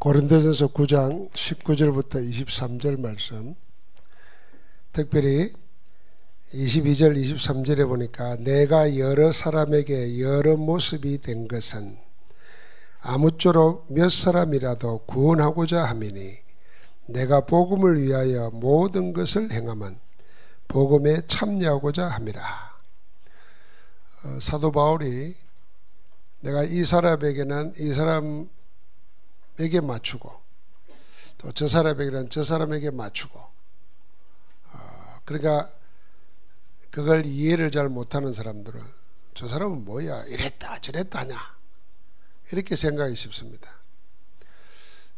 고린도전서 9장 19절부터 23절 말씀, 특별히 22절 23절에 보니까 내가 여러 사람에게 여러 모습이 된 것은 아무쪼록 몇 사람이라도 구원하고자 함이니 내가 복음을 위하여 모든 것을 행함은 복음에 참여하고자 함이라. 사도 바울이 내가 이 사람에게는 이 사람에게 맞추고 또 저 사람에게는 저 사람에게 맞추고, 그러니까 그걸 이해를 잘 못하는 사람들은 저 사람은 뭐야, 이랬다 저랬다 하냐, 이렇게 생각이 쉽습니다.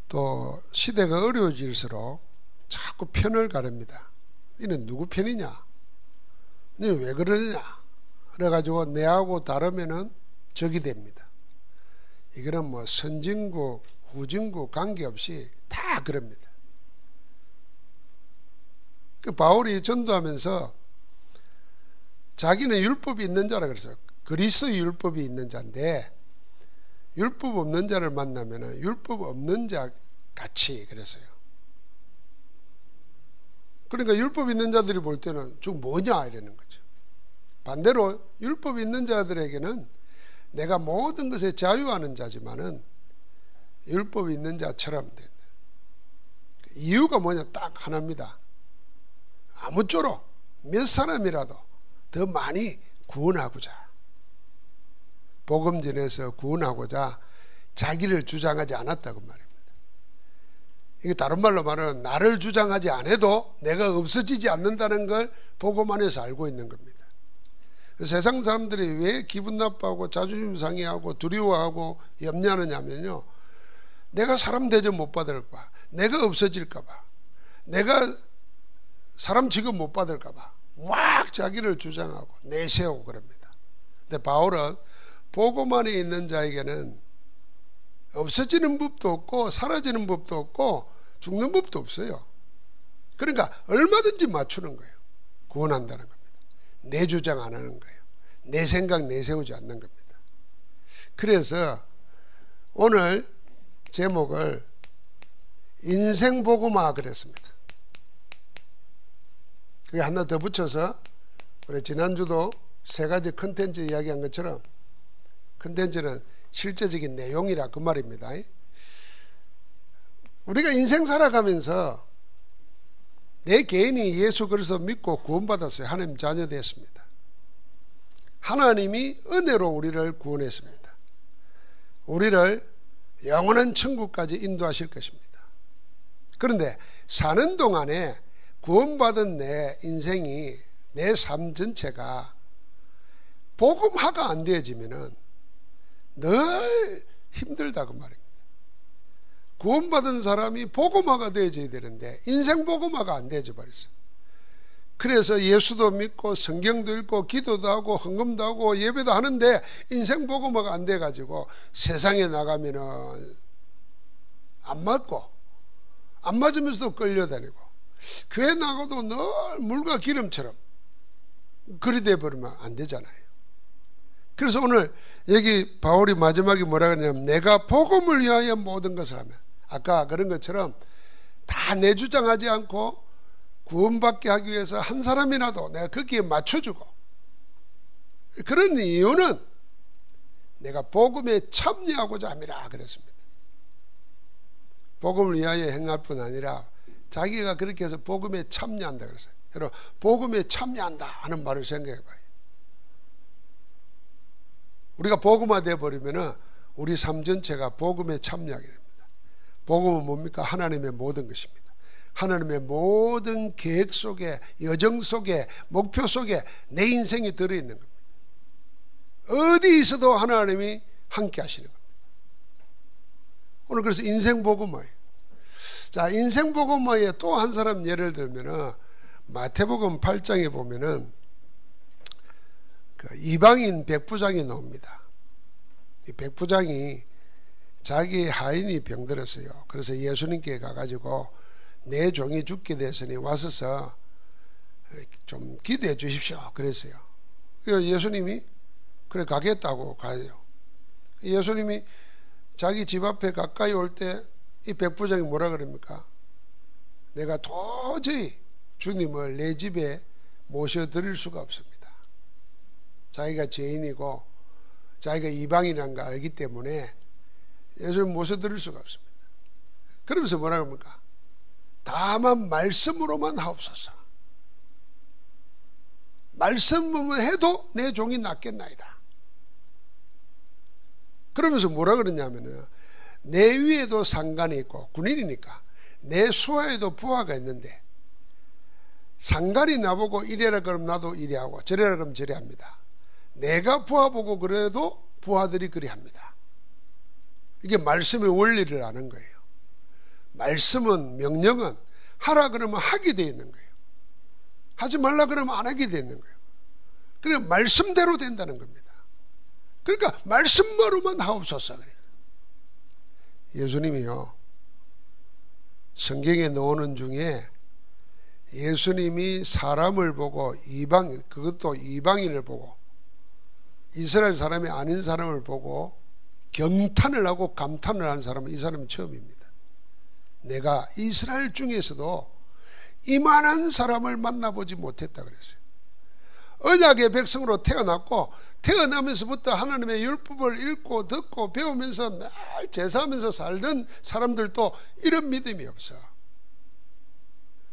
또 시대가 어려워질수록 자꾸 편을 가릅니다. 너는 누구 편이냐, 너는 왜 그러냐, 그래가지고 내하고 다르면은 적이 됩니다. 이거는 뭐 선진국 후진국 관계없이 다 그럽니다. 그 바울이 전도하면서 자기는 율법이 있는 자라 그랬어요. 그리스도의 율법이 있는 자인데 율법 없는 자를 만나면은 율법 없는 자 같이 그랬어요. 그러니까 율법 있는 자들이 볼 때는 저 뭐냐 이러는 거죠. 반대로 율법 있는 자들에게는 내가 모든 것에 자유하는 자지만은 율법 있는 자처럼 된다. 이유가 뭐냐, 딱 하나입니다. 아무쪼록 몇 사람이라도 더 많이 구원하고자, 복음 전해서 구원하고자 자기를 주장하지 않았다고 말입니다. 이게 다른 말로 말하면 나를 주장하지 않아도 내가 없어지지 않는다는 걸 복음 안에서 알고 있는 겁니다. 세상 사람들이 왜 기분 나빠하고 자존심 상해하고 두려워하고 염려하느냐면요, 내가 사람 대접 못 받을까 봐, 내가 없어질까 봐, 내가 사람 취급 못 받을까 봐 막 자기를 주장하고 내세우고 그럽니다. 근데 바울은 복음 안에 있는 자에게는 없어지는 법도 없고 사라지는 법도 없고 죽는 법도 없어요. 그러니까 얼마든지 맞추는 거예요. 구원한다는 겁니다. 내 주장 안 하는 거예요. 내 생각 내세우지 않는 겁니다. 그래서 오늘 제목을 인생복음화 그랬습니다. 그게 하나 더 붙여서 우리 지난주도 세 가지 컨텐츠 이야기한 것처럼 컨텐츠는 실제적인 내용이라 그 말입니다. 우리가 인생 살아가면서 내 개인이 예수 그리스도 믿고 구원받았어요. 하나님 자녀 됐습니다. 하나님이 은혜로 우리를 구원했습니다. 우리를 영원한 천국까지 인도하실 것입니다. 그런데 사는 동안에 구원받은 내 인생이, 내 삶 전체가 복음화가 안 되어지면은 늘 힘들다고 말입니다. 구원받은 사람이 복음화가 되어져야 되는데 인생 복음화가 안 되어져 버렸어요. 그래서 예수도 믿고 성경도 읽고 기도도 하고 헌금도 하고 예배도 하는데 인생 복음화가 안 돼가지고 세상에 나가면은 안 맞고, 안 맞으면서도 끌려다니고, 교회 나가도 늘 물과 기름처럼 그리 돼버리면 안 되잖아요. 그래서 오늘 여기 바울이 마지막에 뭐라 그러냐면 내가 복음을 위하여 모든 것을 하면, 아까 그런 것처럼 다 내 주장하지 않고 구원받게 하기 위해서 한 사람이라도 내가 거기에 맞춰주고, 그런 이유는 내가 복음에 참여하고자 함이라 그랬습니다. 복음을 위하여 행할 뿐 아니라 자기가 그렇게 해서 복음에 참여한다 그랬어요. 여러분, 복음에 참여한다 하는 말을 생각해 봐요. 우리가 복음화 되어 버리면은 우리 삶 전체가 복음에 참여하게 됩니다. 복음은 뭡니까? 하나님의 모든 것입니다. 하나님의 모든 계획 속에, 여정 속에, 목표 속에 내 인생이 들어있는 겁니다. 어디 있어도 하나님이 함께 하시는 겁니다. 오늘 그래서 인생 복음화예요. 자, 인생 복음화에 또 한 사람 예를 들면은 마태복음 8장에 보면은 그 이방인 백부장이 나옵니다. 이 백부장이 자기 하인이 병들었어요. 그래서 예수님께 가가지고 내 종이 죽게 됐으니 와서서 좀 기도해 주십시오 그랬어요. 그래서 예수님이 그래 가겠다고 가요. 예수님이 자기 집 앞에 가까이 올 때 이 백부장이 뭐라 그럽니까? 내가 도저히 주님을 내 집에 모셔드릴 수가 없습니다. 자기가 죄인이고 자기가 이방인이라는 걸 알기 때문에 예수를 모셔드릴 수가 없습니다. 그러면서 뭐라 그럽니까? 다만 말씀으로만 하옵소서. 말씀만 해도 내 종이 낫겠나이다. 그러면서 뭐라 그러냐면은 내 위에도 상관이 있고, 군인이니까 내 수하에도 부하가 있는데 상관이 나보고 이래라 그러면 나도 이래하고 저래라 그러면 저래합니다. 내가 부하 보고 그래도 부하들이 그래합니다. 이게 말씀의 원리를 아는 거예요. 말씀은, 명령은 하라 그러면 하게 되어 있는 거예요. 하지 말라 그러면 안 하게 되어 있는 거예요. 그러니까 말씀대로 된다는 겁니다. 그러니까 말씀으로만 하옵소서. 그래요. 예수님이요, 성경에 나오는 중에 예수님이 사람을 보고 그것도 이방인을 보고 이스라엘 사람이 아닌 사람을 보고 경탄을 하고 감탄을 한 사람은 이 사람이 처음입니다. 내가 이스라엘 중에서도 이만한 사람을 만나보지 못했다 그랬어요. 언약의 백성으로 태어났고 태어나면서부터 하나님의 율법을 읽고 듣고 배우면서 늘 제사하면서 살던 사람들도 이런 믿음이 없어.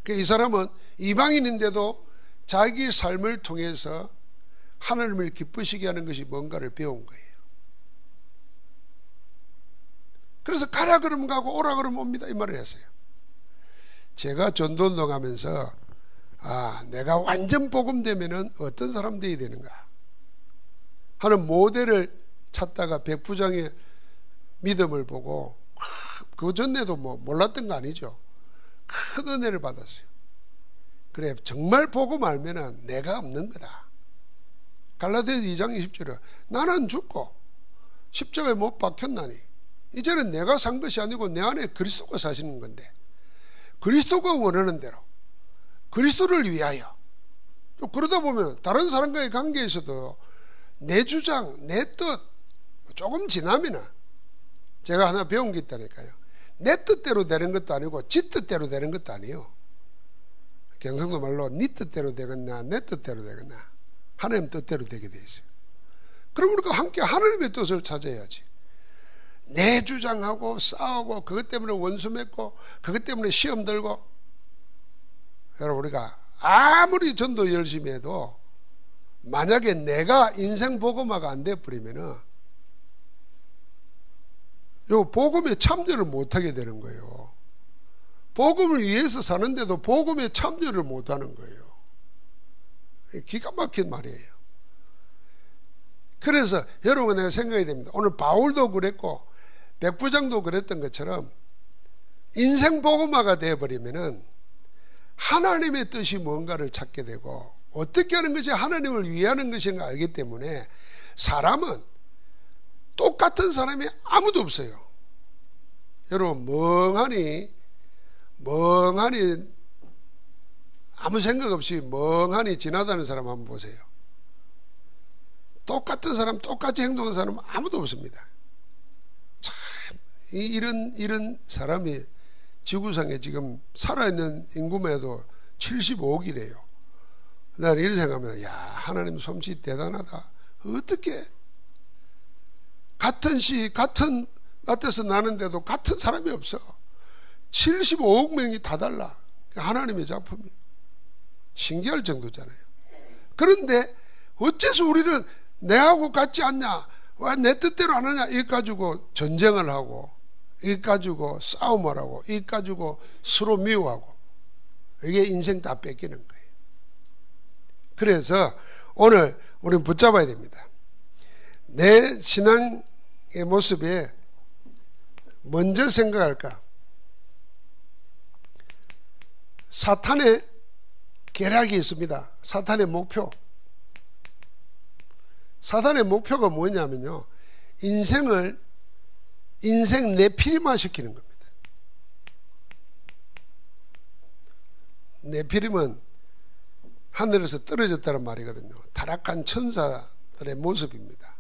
이 사람은 이방인인데도 자기 삶을 통해서 하나님을 기쁘시게 하는 것이 뭔가를 배운 거예요. 그래서 가라 그러면 가고 오라 그러면 옵니다 이 말을 했어요. 제가 전도운동 하면서 내가 완전 복음되면은 어떤 사람 되어야 되는가 하는 모델을 찾다가 백부장의 믿음을 보고 그 전에도 몰랐던 거 아니죠. 큰 은혜를 받았어요. 그래, 정말 복음 알면은 내가 없는 거다. 갈라디아서 2장 20절에 나는 죽고 십자가에 못 박혔나니 이제는 내가 산 것이 아니고 내 안에 그리스도가 사시는 건데 그리스도가 원하는 대로 그리스도를 위하여, 또 그러다 보면 다른 사람과의 관계에서도 내 주장, 내 뜻 조금 지나면은, 제가 하나 배운 게 있다니까요. 내 뜻대로 되는 것도 아니고 지 뜻대로 되는 것도 아니에요. 경상도 말로 네 뜻대로 되겠나 내 뜻대로 되겠나 하나님 뜻대로 되게 돼 있어요. 그럼 우리가 함께 하나님의 뜻을 찾아야지. 내 주장하고 싸우고 그것 때문에 원수 맺고 그것 때문에 시험 들고, 여러분 우리가 아무리 전도 열심히 해도 만약에 내가 인생 복음화가 안 돼버리면은 요 복음에 참여를 못하게 되는 거예요. 복음을 위해서 사는데도 복음에 참여를 못하는 거예요. 기가 막힌 말이에요. 그래서 여러분 내가 생각이 됩니다. 오늘 바울도 그랬고 백부장도 그랬던 것처럼 인생 복음화가 되어버리면은 하나님의 뜻이 뭔가를 찾게 되고 어떻게 하는 것이 하나님을 위하는 것인가 알기 때문에 사람은 똑같은 사람이 아무도 없어요. 여러분 멍하니 아무 생각 없이 멍하니 지나다니는 사람 한번 보세요. 똑같은 사람, 똑같이 행동하는 사람은 아무도 없습니다. 참 이런 사람이 지구상에 지금 살아있는 인구만 해도 75억이래요. 나는 이런 생각합니다. 야, 하나님 솜씨 대단하다. 어떻게 같은 씨 같은 밭에서 나는데도 같은 사람이 없어. 75억 명이 다 달라. 하나님의 작품이 신기할 정도잖아요. 그런데 어째서 우리는 내하고 같지 않냐, 왜 내 뜻대로 안 하냐, 이것 가지고 전쟁을 하고 이것 가지고 싸움을 하고 이것 가지고 서로 미워하고, 이게 인생 다 뺏기는 거예요. 그래서 오늘 우리는 붙잡아야 됩니다. 내 신앙의 모습에 먼저 생각할까? 사탄의 계략이 있습니다. 사탄의 목표. 사탄의 목표가 뭐냐면요, 인생 네피림화 시키는 겁니다. 네피림은 하늘에서 떨어졌다는 말이거든요. 타락한 천사들의 모습입니다.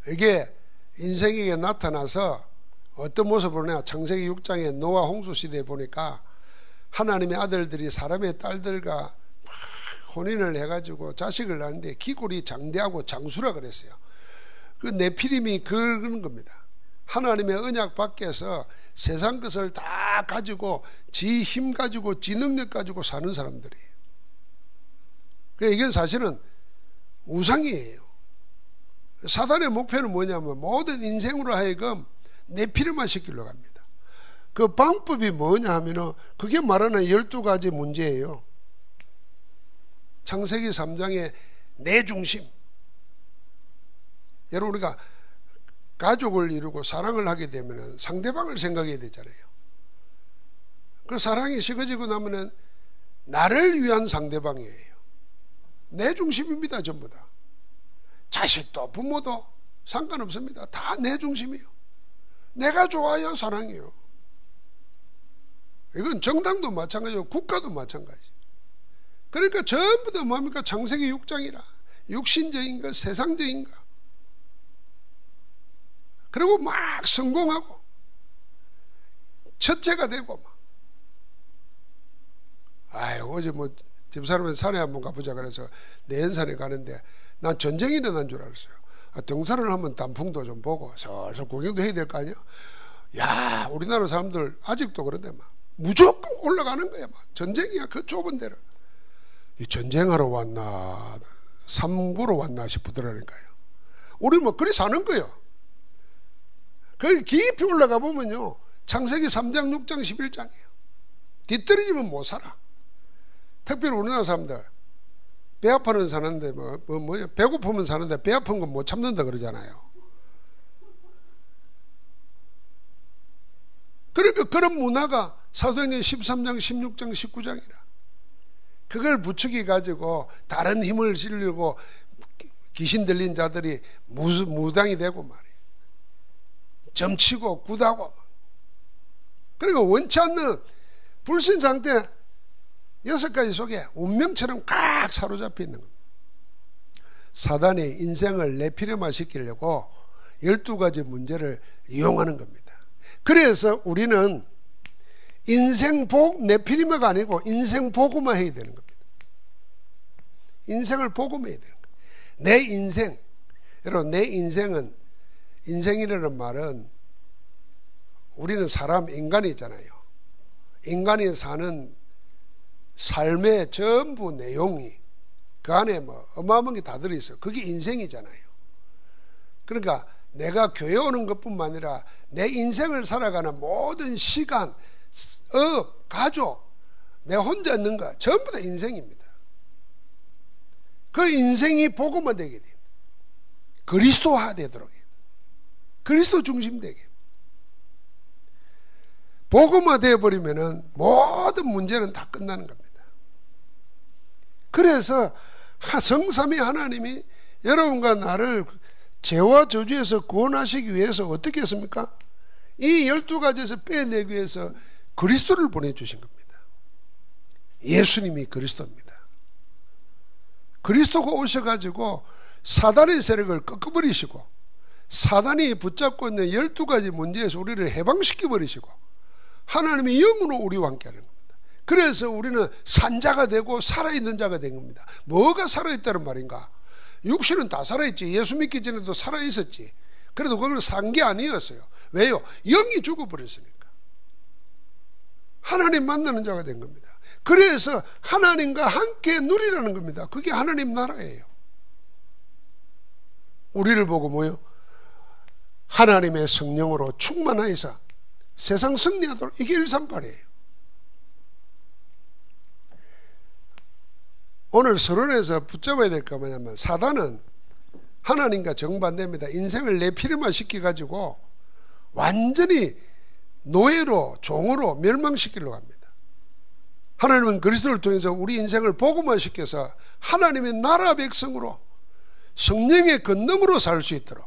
이게 인생에게 나타나서 어떤 모습을 내가 창세기 6장에 노아 홍수 시대에 보니까 하나님의 아들들이 사람의 딸들과 막 혼인을 해가지고 자식을 낳는데 기골이 장대하고 장수라 그랬어요. 그 네피림이 그런 겁니다. 하나님의 언약 밖에서 세상 것을 다 가지고 지 힘 가지고 지 능력 가지고 사는 사람들이에요. 그러니까 이건 사실은 우상이에요. 사단의 목표는 뭐냐면 모든 인생으로 하여금 네피림화 시키려고 합니다. 그 방법이 뭐냐 하면은 그게 말하는 12가지 문제예요. 창세기 3장의 내 중심. 여러분 우리가 가족을 이루고 사랑을 하게 되면 상대방을 생각해야 되잖아요. 그 사랑이 식어지고 나면은 나를 위한 상대방이에요. 내 중심입니다. 전부 다. 자식도 부모도 상관없습니다. 다 내 중심이에요. 내가 좋아야 사랑이에요. 이건 정당도 마찬가지고 국가도 마찬가지. 그러니까 전부 다 뭡니까? 창세기 6장이라 육신적인 것, 세상적인 것. 그리고 막 성공하고 첫째가 되고 막. 아유 어제 뭐 집사람은 산에 한번 가보자 그래서 내연산에 가는데 난 전쟁이 일어난 줄 알았어요. 등산을 하면 단풍도 좀 보고 슬슬 구경도 해야 될 거 아니야. 야 우리나라 사람들 아직도 그런데 막 무조건 올라가는 거야. 막 전쟁이야. 그 좁은 데를. 이 전쟁하러 왔나 삼보러 왔나 싶더라니까요. 우리 뭐 그리 사는 거예요. 거기 깊이 올라가 보면요 창세기 3장 6장 11장이에요 뒤떨어지면 못 살아. 특별히 우리나라 사람들 배 아파는 사는데 뭐예요? 배고프면 사는데 배 아픈 건 못 참는다 그러잖아요. 그러니까 그런 문화가 사도행전 13장 16장 19장이라. 그걸 부추기 가지고 다른 힘을 실려고 귀신 들린 자들이 무당이 되고 말이에요. 점치고 굿하고. 그러니까 원치 않는 불신 상태 6가지 속에 운명처럼 꽉 사로잡혀 있는 겁니다. 사단이 인생을 네피림화 시키려고 12가지 문제를 이용하는 겁니다. 그래서 우리는 인생 네피림화가 아니고 인생 복음화 해야 되는 겁니다. 인생을 복음해야 되는 겁니다. 내 인생, 여러분 내 인생은, 인생이라는 말은 우리는 사람 인간이잖아요. 인간이 사는 삶의 전부 내용이 그 안에 뭐 어마어마한 게 다 들어있어요. 그게 인생이잖아요. 그러니까 내가 교회 오는 것뿐만 아니라 내 인생을 살아가는 모든 시간, 업, 가족, 내가 혼자 있는 거 전부 다 인생입니다. 그 인생이 복음화 되게 됩니다. 그리스도화 되도록 해요. 그리스도 중심되게. 복음화 되어버리면은 모든 문제는 다 끝나는 겁니다. 그래서 성삼위 하나님이 여러분과 나를 죄와 저주에서 구원하시기 위해서 어떻게 했습니까? 이 12가지에서 빼내기 위해서 그리스도를 보내주신 겁니다. 예수님이 그리스도입니다. 그리스도가 오셔가지고 사단의 세력을 꺾어버리시고 사단이 붙잡고 있는 12가지 문제에서 우리를 해방시켜버리시고 하나님의 영으로 우리와 함께하는 겁니다. 그래서 우리는 산자가 되고 살아있는 자가 된 겁니다. 뭐가 살아있다는 말인가? 육신은 다 살아있지. 예수 믿기 전에도 살아있었지. 그래도 그걸 산 게 아니었어요. 왜요? 영이 죽어버렸으니까. 하나님 만나는 자가 된 겁니다. 그래서 하나님과 함께 누리라는 겁니다. 그게 하나님 나라예요. 우리를 보고 뭐요? 하나님의 성령으로 충만하여서 세상 승리하도록, 이게 138이에요. 오늘 서론에서 붙잡아야 될 거 뭐냐면 사단은 하나님과 정반대입니다. 인생을 네피림화 시켜가지고 완전히 노예로 종으로 멸망시키려고 합니다. 하나님은 그리스도를 통해서 우리 인생을 복음화 시켜서 하나님의 나라 백성으로 성령의 권능으로 살 수 있도록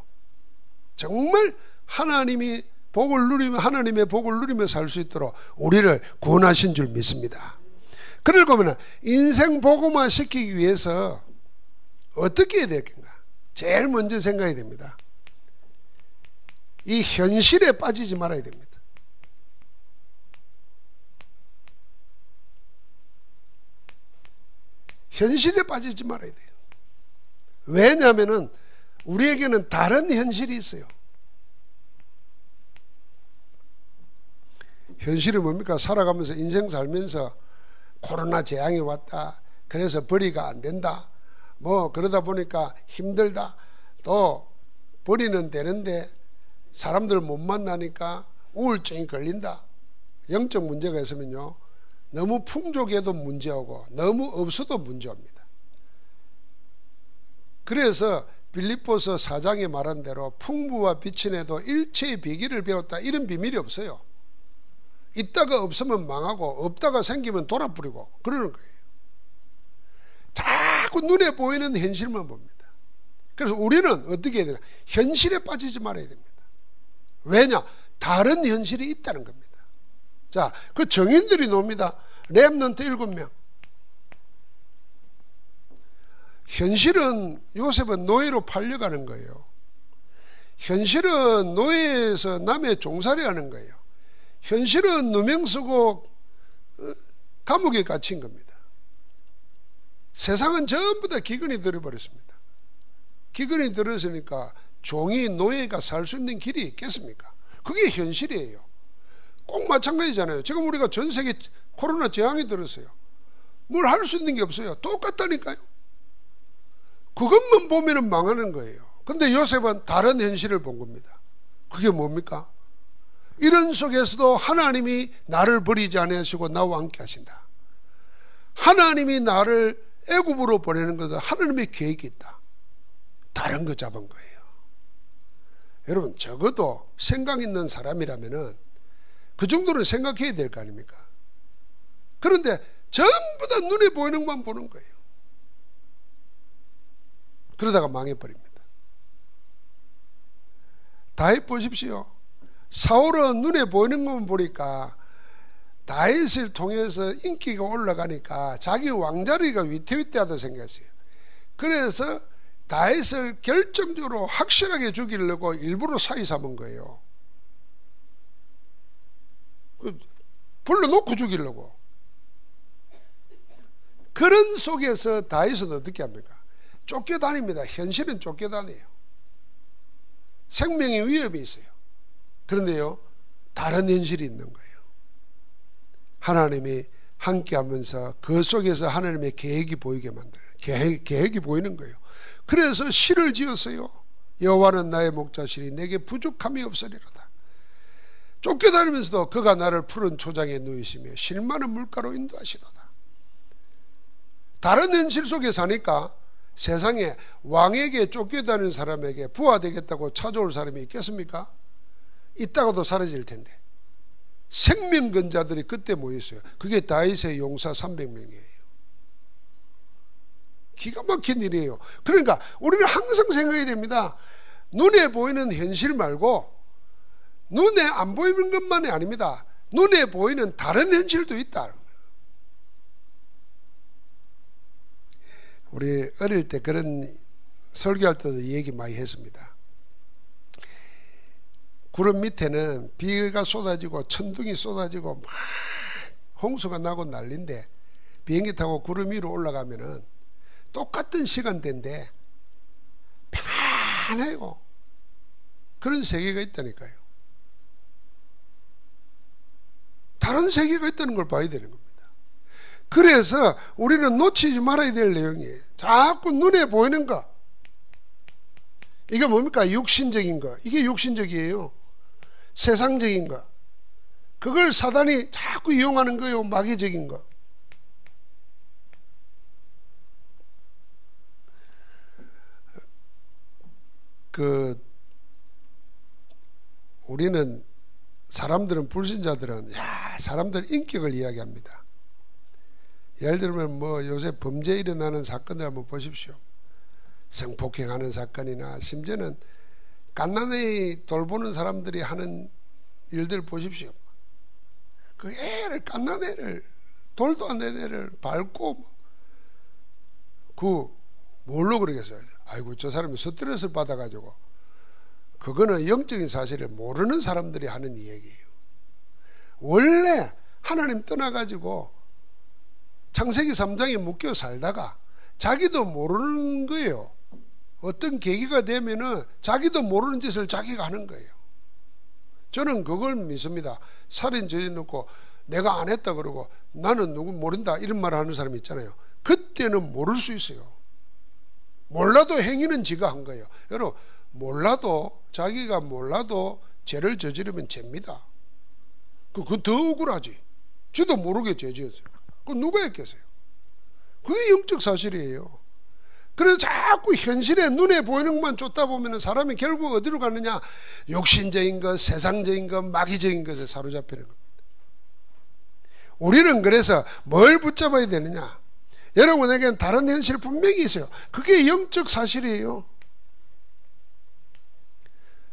정말 하나님의 복을 누리며 살 수 있도록 우리를 구원하신 줄 믿습니다. 그러고 보면 인생 복음화 시키기 위해서 어떻게 해야 될 건가? 제일 먼저 생각해야 됩니다. 이 현실에 빠지지 말아야 됩니다. 현실에 빠지지 말아야 돼요. 왜냐하면 우리에게는 다른 현실이 있어요. 현실이 뭡니까? 살아가면서 인생 살면서 코로나 재앙이 왔다. 그래서 벌이가 안 된다. 뭐 그러다 보니까 힘들다. 또 벌이는 되는데 사람들 못 만나니까 우울증이 걸린다. 영적 문제가 있으면요, 너무 풍족해도 문제오고 너무 없어도 문제입니다. 그래서 빌립보서 4장에 말한 대로 풍부와 비천에도 일체의 비결을 배웠다, 이런 비밀이 없어요. 있다가 없으면 망하고 없다가 생기면 돌아버리고 그러는 거예요. 자꾸 눈에 보이는 현실만 봅니다. 그래서 우리는 어떻게 해야 되나? 현실에 빠지지 말아야 됩니다. 왜냐? 다른 현실이 있다는 겁니다. 자, 그 정인들이 놉니다. 렘넌트 7명. 현실은 요셉은 노예로 팔려가는 거예요. 현실은 노예에서 남의 종살이 하는 거예요. 현실은 누명 쓰고 감옥에 갇힌 겁니다. 세상은 전부 다 기근이 들어버렸습니다. 기근이 들었으니까 종이 노예가 살 수 있는 길이 있겠습니까? 그게 현실이에요. 꼭 마찬가지잖아요. 지금 우리가 전 세계 코로나 재앙이 들었어요. 뭘 할 수 있는 게 없어요. 똑같다니까요. 그것만 보면은 망하는 거예요. 근데 요셉은 다른 현실을 본 겁니다. 그게 뭡니까? 이런 속에서도 하나님이 나를 버리지 않으시고 나와 함께 하신다. 하나님이 나를 애굽으로 보내는 것은 하나님의 계획이 있다. 다른 거 잡은 거예요. 여러분, 적어도 생각 있는 사람이라면은 그 정도는 생각해야 될 거 아닙니까? 그런데 전부 다 눈에 보이는 것만 보는 거예요. 그러다가 망해버립니다. 다윗 보십시오. 사울은 눈에 보이는 것만 보니까 다윗을 통해서 인기가 올라가니까 자기 왕자리가 위태위태하다 생각했어요. 그래서 다윗을 결정적으로 확실하게 죽이려고 일부러 사위 삼은 거예요. 불러놓고 죽이려고. 그런 속에서 다윗은 어떻게 합니까? 쫓겨다닙니다. 현실은 쫓겨다녀요. 생명의 위협이 있어요. 그런데요, 다른 현실이 있는 거예요. 하나님이 함께 하면서 그 속에서 하나님의 계획이 보이게 만들어요. 계획이 보이는 거예요. 그래서 시를 지었어요. 여호와는 나의 목자시니 내게 부족함이 없으리로다. 쫓겨다니면서도 그가 나를 푸른 초장에 누이시며 실 많은 물가로 인도하시도다. 다른 현실 속에 사니까 세상에 왕에게 쫓겨다니는 사람에게 부하 되겠다고 찾아올 사람이 있겠습니까? 있다가도 사라질 텐데. 생명건자들이 그때 모였어요. 그게 다윗의 용사 300명이에요. 기가 막힌 일이에요. 그러니까 우리는 항상 생각해야 됩니다. 눈에 보이는 현실 말고 눈에 안 보이는 것만이 아닙니다. 눈에 보이는 다른 현실도 있다. 우리 어릴 때 그런 설교할 때도 얘기 많이 했습니다. 구름 밑에는 비가 쏟아지고 천둥이 쏟아지고 막 홍수가 나고 난리인데 비행기 타고 구름 위로 올라가면은 똑같은 시간대인데 편해요. 그런 세계가 있다니까요. 다른 세계가 있다는 걸 봐야 되는 겁니다. 그래서 우리는 놓치지 말아야 될 내용이에요. 자꾸 눈에 보이는 거, 이게 뭡니까? 육신적인 거. 이게 육신적이에요. 세상적인 거. 그걸 사단이 자꾸 이용하는 거예요. 마귀적인 거. 우리는 사람들은, 불신자들은 사람들 인격을 이야기합니다. 예를 들면 뭐 요새 범죄 일어나는 사건들 한번 보십시오. 성폭행하는 사건이나 심지어는 갓난아이 돌보는 사람들이 하는 일들 보십시오. 그 애를, 갓난애를, 돌도 안 된 애를 밟고, 뭘로 그러겠어요? 아이고, 저 사람이 스트레스를 받아가지고 그거는 영적인 사실을 모르는 사람들이 하는 이야기예요. 원래 하나님 떠나가지고 창세기 3장에 묶여 살다가 자기도 모르는 거예요. 어떤 계기가 되면은 자기도 모르는 짓을 자기가 하는 거예요. 저는 그걸 믿습니다. 살인 저질러놓고 내가 안 했다 그러고 나는 누구 모른다 이런 말 하는 사람이 있잖아요. 그때는 모를 수 있어요. 몰라도 행위는 지가 한 거예요. 여러분, 몰라도, 자기가 몰라도 죄를 저지르면 죄입니다. 그건 더 억울하지. 저도 모르게 죄 지었어요. 그건 누가 했겠어요? 그게 영적 사실이에요. 그래서 자꾸 현실에 눈에 보이는 것만 쫓다 보면 사람이 결국 어디로 가느냐? 욕심적인 것, 세상적인 것, 마귀적인 것에 사로잡히는 겁니다. 우리는 그래서 뭘 붙잡아야 되느냐? 여러분에게는 다른 현실 분명히 있어요. 그게 영적 사실이에요.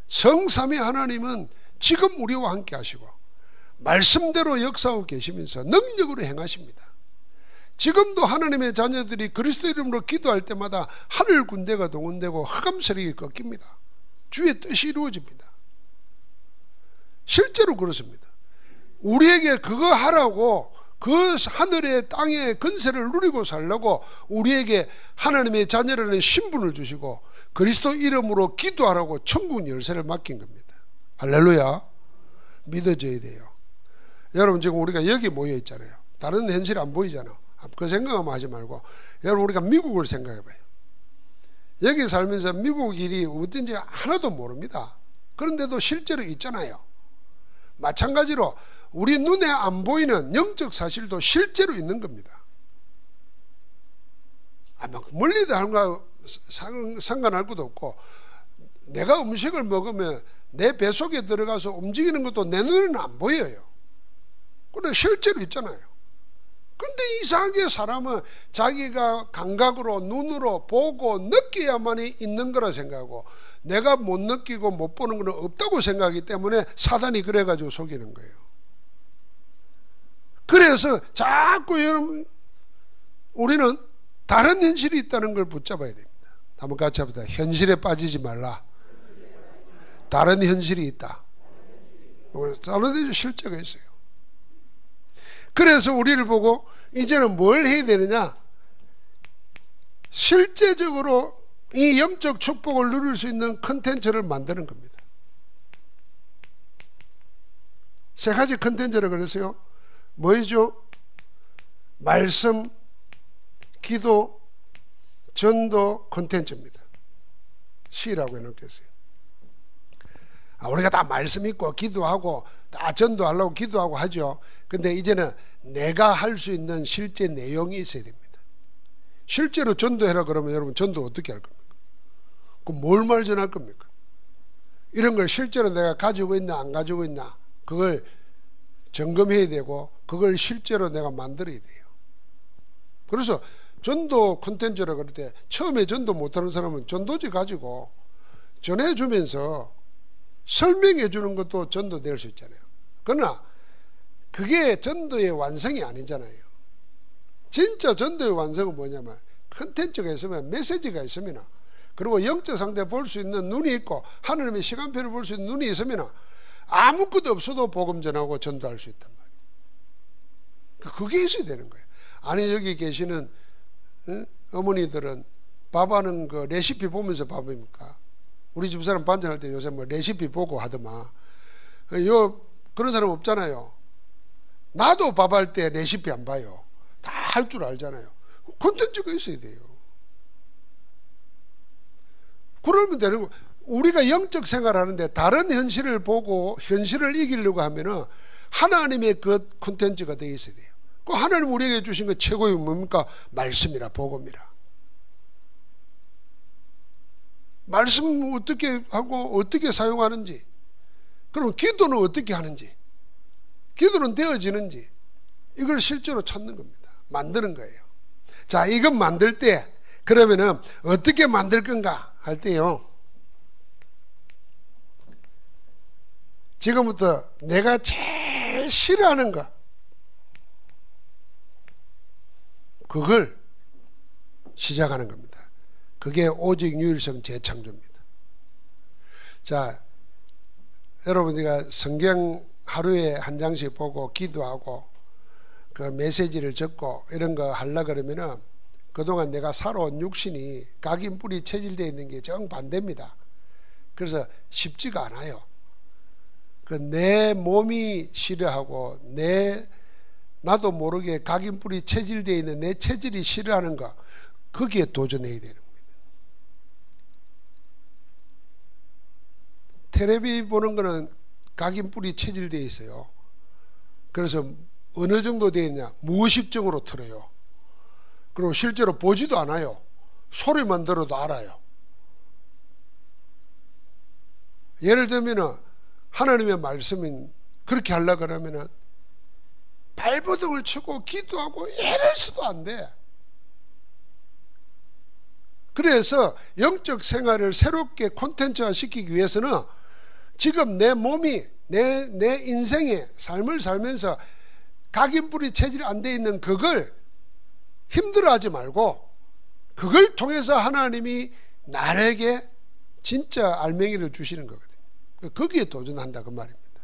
성삼위 하나님은 지금 우리와 함께 하시고 말씀대로 역사하고 계시면서 능력으로 행하십니다. 지금도 하나님의 자녀들이 그리스도 이름으로 기도할 때마다 하늘 군대가 동원되고 흑암 세력이 꺾입니다. 주의 뜻이 이루어집니다. 실제로 그렇습니다. 우리에게 그거 하라고, 그 하늘의 땅의 건세를 누리고 살려고 우리에게 하나님의 자녀라는 신분을 주시고 그리스도 이름으로 기도하라고 천국 열쇠를 맡긴 겁니다. 할렐루야. 믿어져야 돼요. 여러분, 지금 우리가 여기 모여 있잖아요. 다른 현실 안 보이잖아. 그 생각만 하지 말고 여러분, 우리가 미국을 생각해 봐요. 여기 살면서 미국 일이 어떤지 하나도 모릅니다. 그런데도 실제로 있잖아요. 마찬가지로 우리 눈에 안 보이는 영적 사실도 실제로 있는 겁니다. 아마 멀리도 하는 거 상관할 것도 없고, 내가 음식을 먹으면 내 뱃속에 들어가서 움직이는 것도 내 눈에는 안 보여요. 그런데 실제로 있잖아요. 근데 이상하게 사람은 자기가 감각으로 눈으로 보고 느껴야만이 있는 거라 생각하고 내가 못 느끼고 못 보는 건 없다고 생각하기 때문에 사단이 그래가지고 속이는 거예요. 그래서 자꾸 여러분, 우리는 다른 현실이 있다는 걸 붙잡아야 됩니다. 한번 같이 합시다. 현실에 빠지지 말라. 다른 현실이 있다. 다른 데서 실제가 있어요. 그래서 우리를 보고 이제는 뭘 해야 되느냐? 실제적으로 이 영적 축복을 누릴 수 있는 컨텐츠를 만드는 겁니다. 세 가지 컨텐츠를 그랬어요. 뭐죠? 말씀, 기도, 전도 컨텐츠입니다. C라고 해놓겠어요. 우리가 다 말씀 있고 기도하고 다 전도하려고 기도하고 하죠. 근데 이제는 내가 할 수 있는 실제 내용이 있어야 됩니다. 실제로 전도해라 그러면 여러분, 전도 어떻게 할 겁니까? 그럼 뭘 말전할 겁니까? 이런 걸 실제로 내가 가지고 있나 안 가지고 있나, 그걸 점검해야 되고 그걸 실제로 내가 만들어야 돼요. 그래서 전도 콘텐츠라 그럴 때 처음에 전도 못하는 사람은 전도지 가지고 전해주면서 설명해 주는 것도 전도 될 수 있잖아요. 그러나 그게 전도의 완성이 아니잖아요. 진짜 전도의 완성은 뭐냐면 콘텐츠가 있으면, 메시지가 있으면, 그리고 영적 상태 볼 수 있는 눈이 있고 하나님의 시간표를 볼 수 있는 눈이 있으면 아무것도 없어도 복음 전하고 전도할 수 있단 말이에요. 그게 있어야 되는 거예요. 아니, 여기 계시는 어머니들은 밥하는 그 레시피 보면서 밥입니까? 우리 집사람 반찬할 때 요새 뭐 레시피 보고 하더만. 그런 사람 없잖아요. 나도 밥할 때 레시피 안 봐요. 다 할 줄 알잖아요. 콘텐츠가 있어야 돼요. 그러면 되는 거. 우리가 영적 생활하는데 다른 현실을 보고 현실을 이기려고 하면은 하나님의 그 콘텐츠가 되어 있어야 돼요. 그 하나님 우리에게 주신 거 최고의 뭡니까? 말씀이라, 복음이라. 말씀 어떻게 하고 어떻게 사용하는지, 그럼 기도는 어떻게 하는지, 기도는 되어지는지, 이걸 실제로 찾는 겁니다. 만드는 거예요. 자, 이것 만들 때 그러면은 어떻게 만들 건가 할 때요, 지금부터 내가 제일 싫어하는 거, 그걸 시작하는 겁니다. 그게 오직 유일성 재창조입니다. 자, 여러분들가 성경 하루에 한 장씩 보고 기도하고 그 메시지를 적고 이런 거 하려 그러면은 그동안 내가 살아온 육신이 각인 뿌리 체질되어 있는 게 정반대입니다. 그래서 쉽지가 않아요. 그 내 몸이 싫어하고 나도 모르게 각인 뿌리 체질되어 있는 내 체질이 싫어하는 거, 거기에 도전해야 되는 겁니다. 텔레비 보는 거는 각인 뿌리 체질되어 있어요. 그래서 어느 정도 되어 있냐, 무의식적으로 틀어요. 그리고 실제로 보지도 않아요. 소리만 들어도 알아요. 예를 들면은 하나님의 말씀인 그렇게 하려고 그러면은 발버둥을 치고 기도하고 이럴 수도 안 돼. 그래서 영적 생활을 새롭게 콘텐츠화 시키기 위해서는 지금 내 몸이 내 인생의 삶을 살면서 각인뿌리 체질이 안 돼 있는 그걸 힘들어하지 말고 그걸 통해서 하나님이 나에게 진짜 알맹이를 주시는 거거든요. 거기에 도전한다 그 말입니다.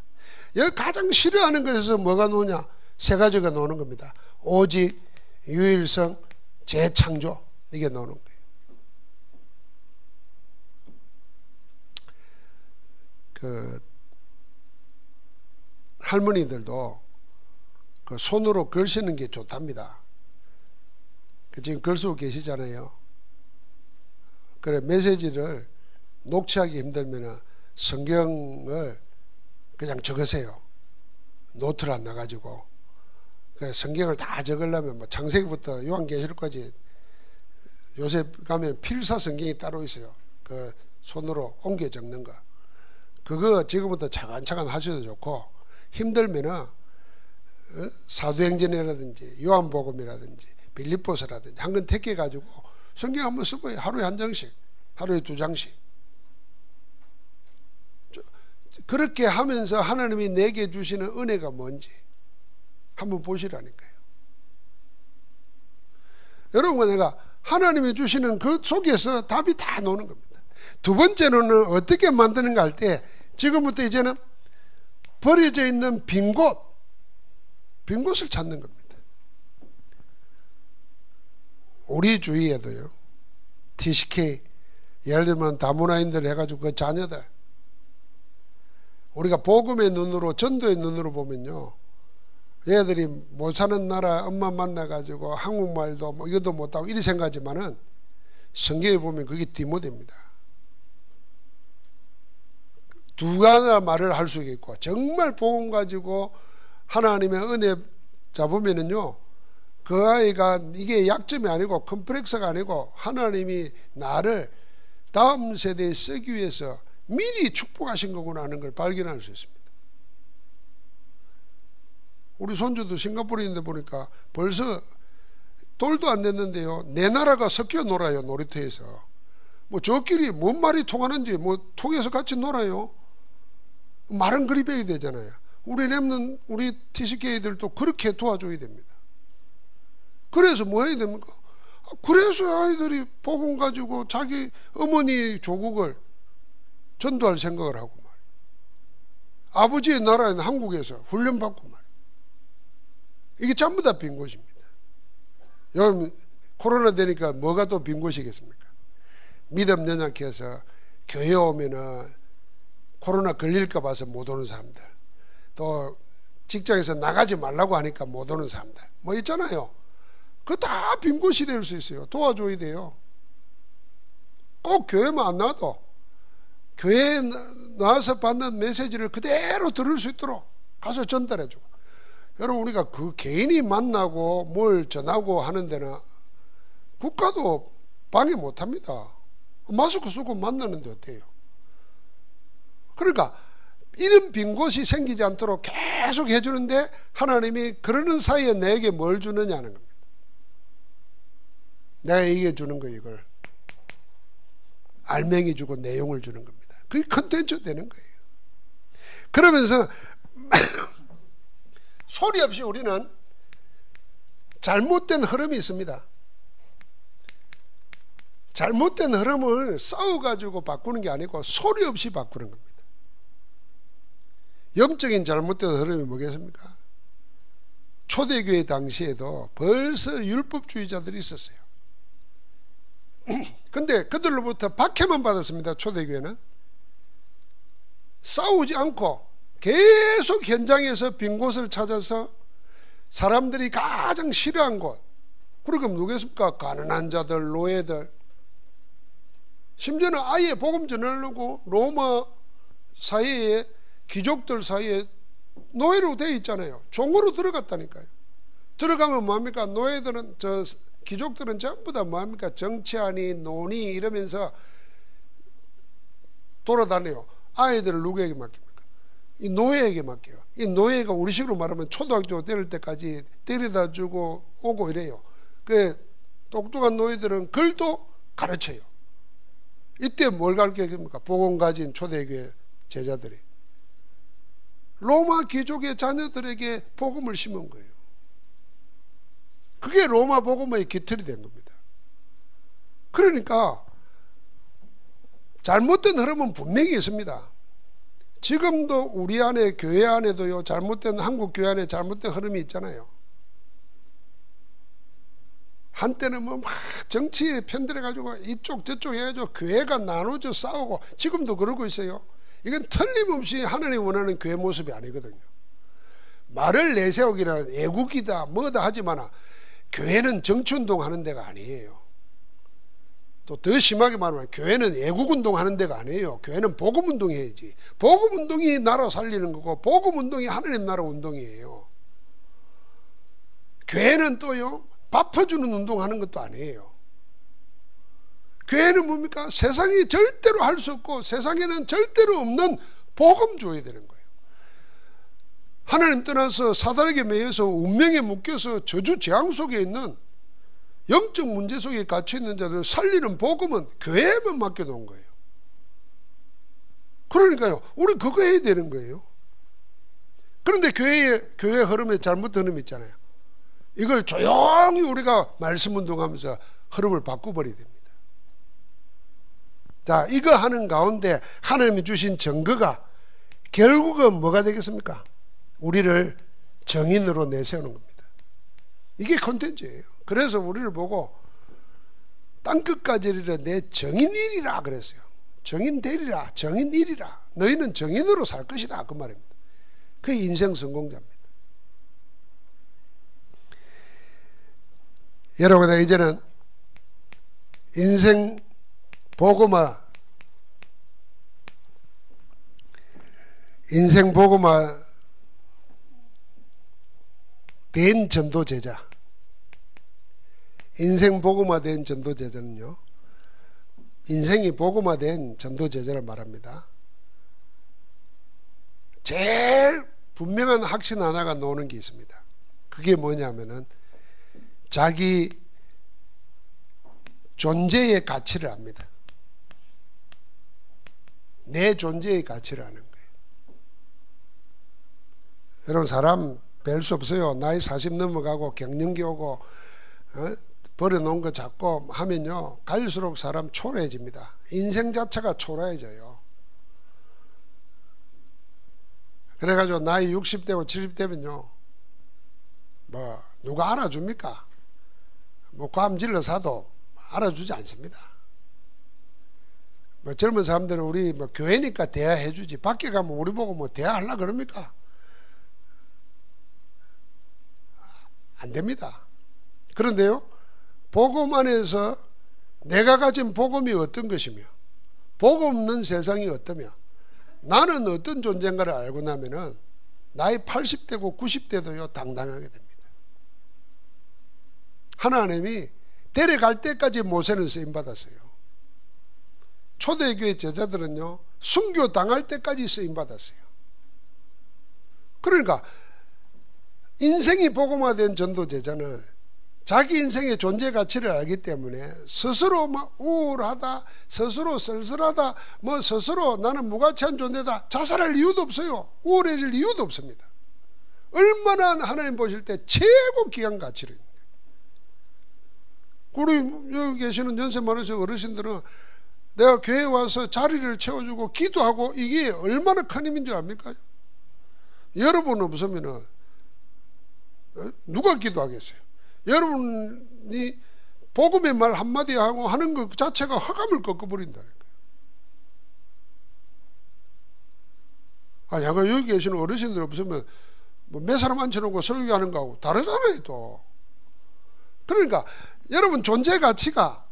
여기 가장 싫어하는 것에서 뭐가 노냐? 세 가지가 노는 겁니다. 오직, 유일성, 재창조, 이게 노는 거예요. 그 할머니들도 그 손으로 글 쓰는 게 좋답니다. 지금 글 쓰고 계시잖아요. 그래, 메시지를 녹취하기 힘들면 성경을 그냥 적으세요. 노트를 안 나가지고. 그래, 성경을 다 적으려면 뭐 창세기부터 요한계시록까지 요새 가면 필사 성경이 따로 있어요. 그 손으로 옮겨 적는 거. 그거 지금부터 차근차근 하셔도 좋고, 힘들면은 사도행전이라든지 요한복음이라든지 빌립보서라든지 한 권 택해 가지고 성경 한번 쓰고 하루에 한 장씩, 하루에 2장씩. 그렇게 하면서 하나님이 내게 주시는 은혜가 뭔지 한번 보시라니까요. 여러분, 내가 하나님이 주시는 그 속에서 답이 다 나오는 겁니다. 두 번째로는 어떻게 만드는가 할 때, 지금부터 이제는 버려져 있는 빈 곳을 찾는 겁니다. 우리 주위에도요, TCK, 예를 들면 다문화인들 해가지고 그 자녀들, 우리가 복음의 눈으로, 전도의 눈으로 보면요, 얘들이 못 사는 나라 엄마 만나가지고 한국말도 뭐 이것도 못하고 이리 생각하지만은 성경에 보면 그게 디모데입니다. 두 가지 말을 할 수 있고, 정말 복음 가지고 하나님의 은혜 잡으면은요, 그 아이가 이게 약점이 아니고 컴플렉스가 아니고 하나님이 나를 다음 세대에 쓰기 위해서 미리 축복하신 거구나 하는 걸 발견할 수 있습니다. 우리 손주도 싱가포르에 있는데 보니까 벌써 돌도 안 됐는데요, 내 나라가 섞여 놀아요. 놀이터에서 뭐 저끼리 뭔 말이 통하는지 뭐 통해서 같이 놀아요. 말은 그리 배워야 되잖아요. 우리 랩는 우리 TCK들도 그렇게 도와줘야 됩니다. 그래서 뭐 해야 됩니까? 그래서 아이들이 복음 가지고 자기 어머니 조국을 전도할 생각을 하고 말이에요. 아버지의 나라인 한국에서 훈련받고 말이에요. 이게 전부 다 빈 곳입니다. 여러분, 코로나 되니까 뭐가 또 빈 곳이겠습니까? 믿음 연약해서 교회 오면은 코로나 걸릴까 봐서 못 오는 사람들, 또 직장에서 나가지 말라고 하니까 못 오는 사람들 뭐 있잖아요. 그거 다 빈 곳이 될 수 있어요. 도와줘야 돼요. 꼭 교회만 안 나와도 교회에 나와서 받는 메시지를 그대로 들을 수 있도록 가서 전달해주고. 여러분, 우리가 그 개인이 만나고 뭘 전하고 하는 데는 국가도 방해 못합니다. 마스크 쓰고 만나는데 어때요? 그러니까 이런 빈 곳이 생기지 않도록 계속 해주는데, 하나님이 그러는 사이에 내게 뭘 주느냐는 겁니다. 내가 얘기해 주는 거, 이걸 알맹이 주고 내용을 주는 겁니다. 그게 컨텐츠 되는 거예요. 그러면서 소리 없이 우리는 잘못된 흐름이 있습니다. 잘못된 흐름을 싸워가지고 바꾸는 게 아니고 소리 없이 바꾸는 겁니다. 영적인 잘못된 흐름이 뭐겠습니까? 초대교회 당시에도 벌써 율법주의자들이 있었어요. 근데 그들로부터 박해만 받았습니다. 초대교회는 싸우지 않고 계속 현장에서 빈 곳을 찾아서 사람들이 가장 싫어한 곳, 그러면 누구겠습니까? 가난한 자들, 노예들, 심지어는 아예 복음 전하려고 로마 사이에 귀족들 사이에 노예로 되어 있잖아요. 종으로 들어갔다니까요. 들어가면 뭐합니까? 노예들은, 귀족들은 전부 다 뭐합니까? 정치하니 노니 이러면서 돌아다녀요. 아이들을 누구에게 맡깁니까? 이 노예에게 맡겨요. 이 노예가 우리식으로 말하면 초등학교 때릴 때까지 데려다 주고 오고 이래요. 그 똑똑한 노예들은 글도 가르쳐요. 이때 뭘 가르쳐줍니까? 복음 가진 초대교회 제자들이 로마 귀족의 자녀들에게 복음을 심은 거예요. 그게 로마 복음의 깃털이 된 겁니다. 그러니까 잘못된 흐름은 분명히 있습니다. 지금도 우리 안에 교회 안에도요, 잘못된, 한국 교회 안에 잘못된 흐름이 있잖아요. 한때는 뭐 막 정치에 편들어 가지고 이쪽 저쪽 해가지고 교회가 나눠져 싸우고, 지금도 그러고 있어요. 이건 틀림없이 하나님 원하는 교회 모습이 아니거든요. 말을 내세우기는 애국이다 뭐다 하지만 교회는 정치운동 하는 데가 아니에요. 또 더 심하게 말하면 교회는 애국운동 하는 데가 아니에요. 교회는 복음운동 해야지. 복음운동이 나라 살리는 거고 복음운동이 하나님 나라 운동이에요. 교회는 또요, 밥 퍼주는 운동하는 것도 아니에요. 교회는 뭡니까? 세상이 절대로 할 수 없고 세상에는 절대로 없는 복음 줘야 되는 거예요. 하나님 떠나서 사단에게 매여서 운명에 묶여서 저주 재앙 속에 있는 영적 문제 속에 갇혀있는 자들을 살리는 복음은 교회에만 맡겨놓은 거예요. 그러니까요, 우리 그거 해야 되는 거예요. 그런데 교회 흐름에 잘못된 흐름이 있잖아요. 이걸 조용히 우리가 말씀 운동하면서 흐름을 바꿔버려야 됩니다. 자, 이거 하는 가운데 하나님이 주신 증거가 결국은 뭐가 되겠습니까? 우리를 정인으로 내세우는 겁니다. 이게 컨텐츠예요. 그래서 우리를 보고 땅끝까지 이르러 내 정인이리라 그랬어요. 정인 되리라, 정인이리라. 너희는 정인으로 살 것이다, 그 말입니다. 그게 인생 성공자입니다. 여러분, 이제는 인생 복음화, 인생 복음화 된 전도제자, 인생 복음화된 전도제자는요, 인생이 복음화된 전도제자를 말합니다. 제일 분명한 확신 하나가 나오는 게 있습니다. 그게 뭐냐면은 자기 존재의 가치를 압니다. 내 존재의 가치를 아는 거예요. 여러분, 사람 별 수 없어요. 나이 40 넘어가고 갱년기 오고 버려놓은 거 잡고 하면요, 갈수록 사람 초라해집니다. 인생 자체가 초라해져요. 그래가지고 나이 60대고 70대면요 뭐 누가 알아줍니까? 뭐 괌질러 사도 알아주지 않습니다. 뭐 젊은 사람들은 우리 뭐 교회니까 대화해주지, 밖에 가면 우리 보고 뭐 대화하려고 그럽니까? 안 됩니다. 그런데요, 복음 안에서 내가 가진 복음이 어떤 것이며 복음 없는 세상이 어떠며 나는 어떤 존재인가를 알고 나면은 나이 80대고 90대도요 당당하게 됩니다. 하나님이 데려갈 때까지 모세는 쓰임받았어요. 초대교회 제자들은요 순교 당할 때까지 쓰임받았어요. 그러니까 인생이 복음화된 전도제자는 자기 인생의 존재 가치를 알기 때문에 스스로 막 우울하다, 스스로 쓸쓸하다, 뭐 스스로 나는 무가치한 존재다, 자살할 이유도 없어요. 우울해질 이유도 없습니다. 얼마나 하나님 보실 때 최고 귀한 가치를. 우리 여기 계시는 연세 많으신 어르신들은 내가 교회에 와서 자리를 채워주고 기도하고 이게 얼마나 큰 힘인 줄 압니까? 여러분 없으면은 누가 기도하겠어요? 여러분이 복음의 말 한마디 하고 하는 것 자체가 허감을 꺾어버린다는 거예요. 아니, 아까 여기 계시는 어르신들 없으면 뭐 몇 사람 앉혀놓고 설교하는 거하고 다르잖아요, 또. 그러니까 여러분 존재 가치가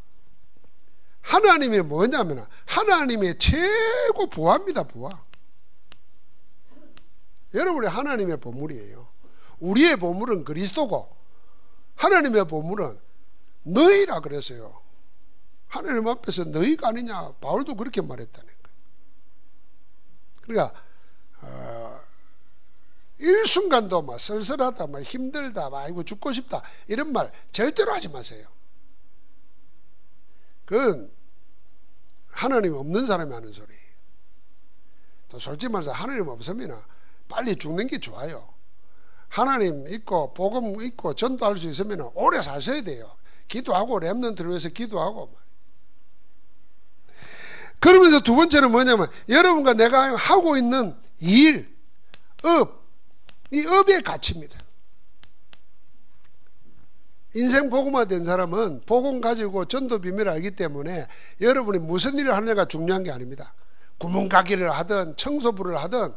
하나님의 뭐냐면 하나님의 최고 부하입니다, 부하. 여러분이 하나님의 보물이에요. 우리의 보물은 그리스도고 하나님의 보물은 너희라 그랬어요. 하나님 앞에서 너희가 아니냐, 바울도 그렇게 말했다는 거예요. 그러니까 일순간도 막 쓸쓸하다, 막 힘들다, 막 아이고 죽고 싶다 이런 말 절대로 하지 마세요. 그건 하나님 없는 사람이 하는 소리예요. 또 솔직히 말해서 하나님 없으면 빨리 죽는 게 좋아요. 하나님 있고 복음 있고 전도할 수 있으면 오래 사셔야 돼요. 기도하고 렘넌트를 위해서 기도하고. 그러면서 두 번째는 뭐냐면 여러분과 내가 하고 있는 일, 업, 이 업의 가치입니다. 인생 복음화 된 사람은 복음 가지고 전도 비밀을 알기 때문에 여러분이 무슨 일을 하느냐가 중요한 게 아닙니다. 구멍가게를 하든 청소부를 하든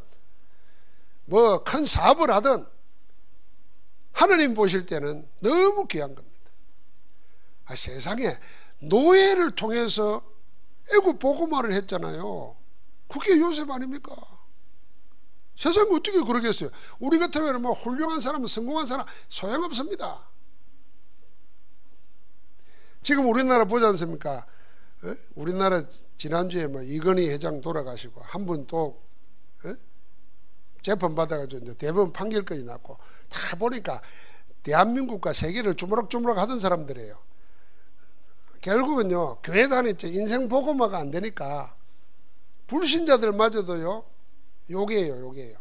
뭐 큰 사업을 하든 하나님 보실 때는 너무 귀한 겁니다. 세상에 노예를 통해서 애국 복음화를 했잖아요. 그게 요셉 아닙니까? 세상에 어떻게 그러겠어요? 우리 같으면 뭐 훌륭한 사람, 성공한 사람 소용없습니다. 지금 우리나라 보지 않습니까? 우리나라 지난주에 뭐 이건희 회장 돌아가시고 한 분 또 재판 받아가지고 이제 대법원 판결까지 났고 다 보니까 대한민국과 세계를 주무럭주무럭 하던 사람들이에요. 결국은요, 교회 다녔죠. 인생 복음화가 안 되니까 불신자들마저도요 욕이에요.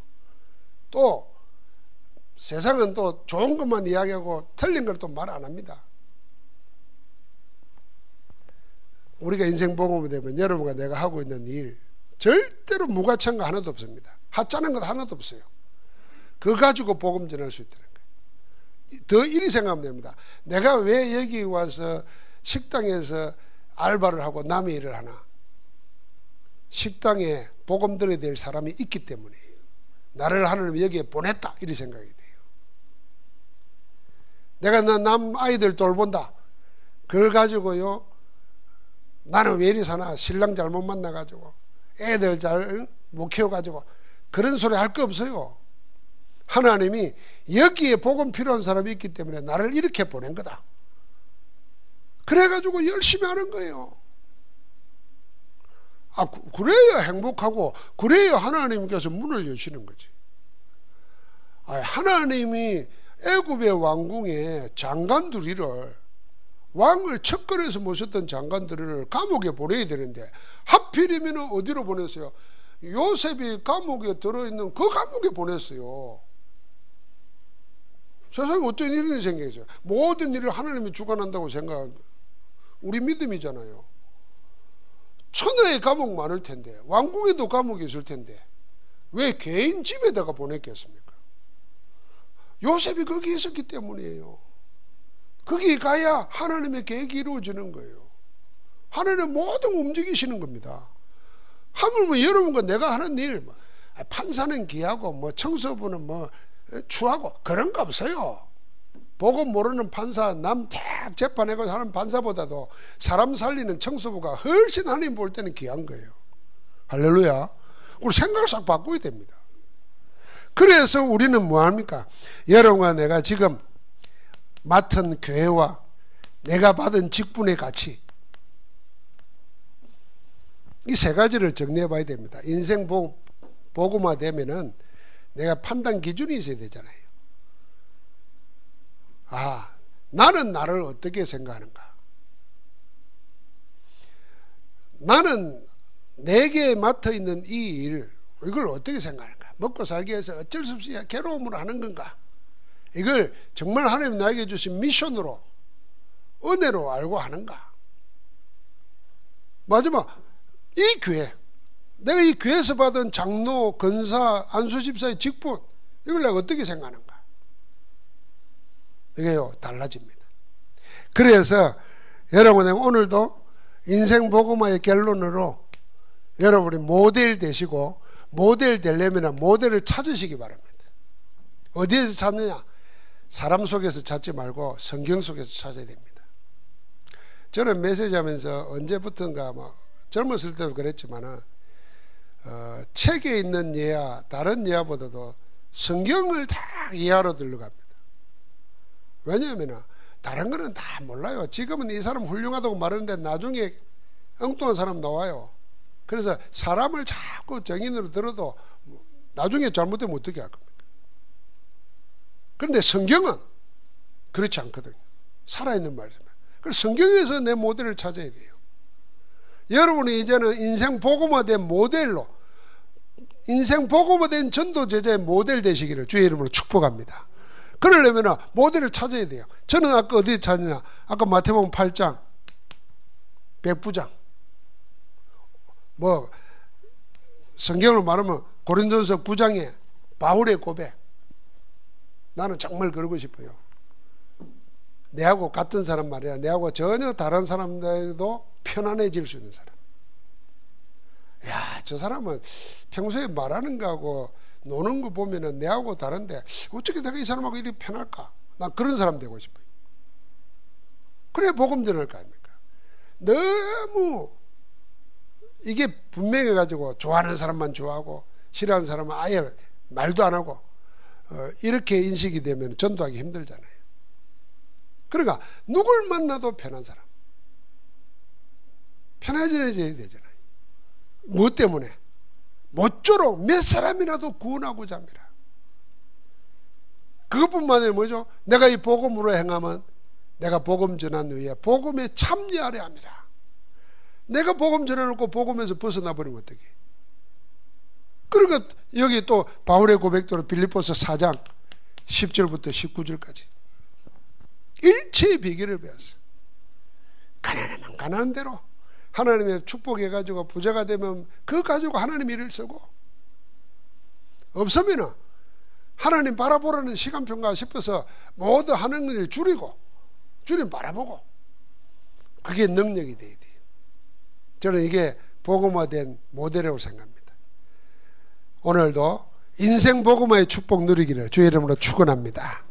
또 세상은 또 좋은 것만 이야기하고 틀린 걸 또 말 안 합니다. 우리가 인생 복음이 되면 여러분과 내가 하고 있는 일 절대로 무가치한 거 하나도 없습니다. 하찮은 것 하나도 없어요. 그거 가지고 복음 전할 수 있다는 거예요. 더 이리 생각하면 됩니다. 내가 왜 여기 와서 식당에서 알바를 하고 남의 일을 하나? 식당에 복음 들어야 될 사람이 있기 때문이에요. 나를 하나님 여기에 보냈다 이리 생각이 돼요. 내가 남 아이들 돌본다. 그걸 가지고요 나는 왜 이리 사나? 신랑 잘못 만나가지고 애들 잘 못 키워가지고 그런 소리 할 거 없어요. 하나님이 여기에 복음 필요한 사람이 있기 때문에 나를 이렇게 보낸 거다. 그래가지고 열심히 하는 거예요. 그래야 행복하고 그래야 하나님께서 문을 여시는 거지. 하나님이 애굽의 왕궁에 장관들이를 왕을 척걸해서 모셨던 장관들을 감옥에 보내야 되는데 하필이면 어디로 보냈어요? 요셉이 감옥에 들어있는 그 감옥에 보냈어요. 세상에 어떤 일이 생기겠어요? 모든 일을 하나님이 주관한다고 생각하는 우리 믿음이잖아요. 천하에 감옥 많을 텐데 왕궁에도 감옥이 있을 텐데 왜 개인 집에다가 보냈겠습니까? 요셉이 거기 있었기 때문이에요. 거기 가야 하나님의 계획이 이루어지는 거예요. 하나님은 모든 움직이시는 겁니다. 하물며 여러분과 내가 하는 일, 판사는 귀하고 뭐 청소부는 뭐 추하고 그런 거 없어요. 보고 모르는 판사, 남 쫙 재판하고 하는 판사보다도 사람 살리는 청소부가 훨씬 하나님 볼 때는 귀한 거예요. 할렐루야. 우리 생각을 싹 바꿔야 됩니다. 그래서 우리는 뭐합니까? 여러분과 내가 지금 맡은 교회와 내가 받은 직분의 가치, 이 세 가지를 정리해 봐야 됩니다. 인생 복음화 되면은 내가 판단 기준이 있어야 되잖아요. 나는 나를 어떻게 생각하는가? 나는 내게 맡아 있는 이 일, 이걸 어떻게 생각하는가? 먹고 살기 위해서 어쩔 수 없이 괴로움으로 하는 건가? 이걸 정말 하나님 나에게 주신 미션으로 은혜로 알고 하는가? 마지막 이 교회, 내가 이 교회에서 받은 장로, 권사, 안수집사의 직분, 이걸 내가 어떻게 생각하는가? 이게요 달라집니다. 그래서 여러분, 오늘도 인생 복음화의 결론으로 여러분이 모델 되시고, 모델 되려면 모델을 찾으시기 바랍니다. 어디에서 찾느냐? 사람 속에서 찾지 말고 성경 속에서 찾아야 됩니다. 저는 메시지 하면서 언제부턴가 젊었을 때도 그랬지만은 책에 있는 예화, 다른 예화보다도 성경을 다 예화로 들러갑니다. 왜냐하면 다른 거는 다 몰라요. 지금은 이 사람 훌륭하다고 말하는데 나중에 엉뚱한 사람 나와요. 그래서 사람을 자꾸 정인으로 들어도 나중에 잘못되면 어떻게 할 겁니까? 그런데 성경은 그렇지 않거든요. 살아있는 말씀이에요. 그래서 성경에서 내 모델을 찾아야 돼요. 여러분이 이제는 인생 복음화된 모델로, 인생 복음화된 전도 제자의 모델 되시기를 주의 이름으로 축복합니다. 그러려면 모델을 찾아야 돼요. 저는 아까 어디 찾느냐? 아까 마태복음 8장 백부장, 성경으로 말하면 고린도전서 9장의 바울의 고백. 나는 정말 그러고 싶어요. 내하고 같은 사람 말이야. 내하고 전혀 다른 사람들도 편안해질 수 있는 사람. 야, 저 사람은 평소에 말하는 거하고 노는 거 보면은 내하고 다른데 어떻게 내가 이 사람하고 이렇게 편할까? 난 그런 사람 되고 싶어요. 그래 복음 전할 거 아닙니까? 너무 이게 분명해 가지고 좋아하는 사람만 좋아하고 싫어하는 사람은 아예 말도 안 하고 이렇게 인식이 되면 전도하기 힘들잖아요. 그러니까 누굴 만나도 편한 사람, 편해져야 되잖아요. 무엇 때문에? 모쪼록 몇 사람이라도 구원하고자 합니다. 그것뿐만 아니라 뭐죠? 내가 이 복음으로 행하면 내가 복음 전한 후에 복음에 참여하려 합니다. 내가 복음 전해놓고 복음에서 벗어나 버리면 어떡해? 그러니까 여기 또 바울의 고백대로 빌립보서 4장 10절부터 19절까지 일체의 비결을 배웠어요. 가난하면 가난한 대로 하나님의 축복해가지고 부자가 되면 그거 가지고 하나님 일을 쓰고, 없으면 하나님 바라보라는 시간표인가 싶어서 모두 하는 일 줄이고 주님 바라보고, 그게 능력이 돼야 돼요. 저는 이게 복음화된 모델이라고 생각합니다. 오늘도 인생 복음화의 축복 누리기를 주의 이름으로 축원합니다.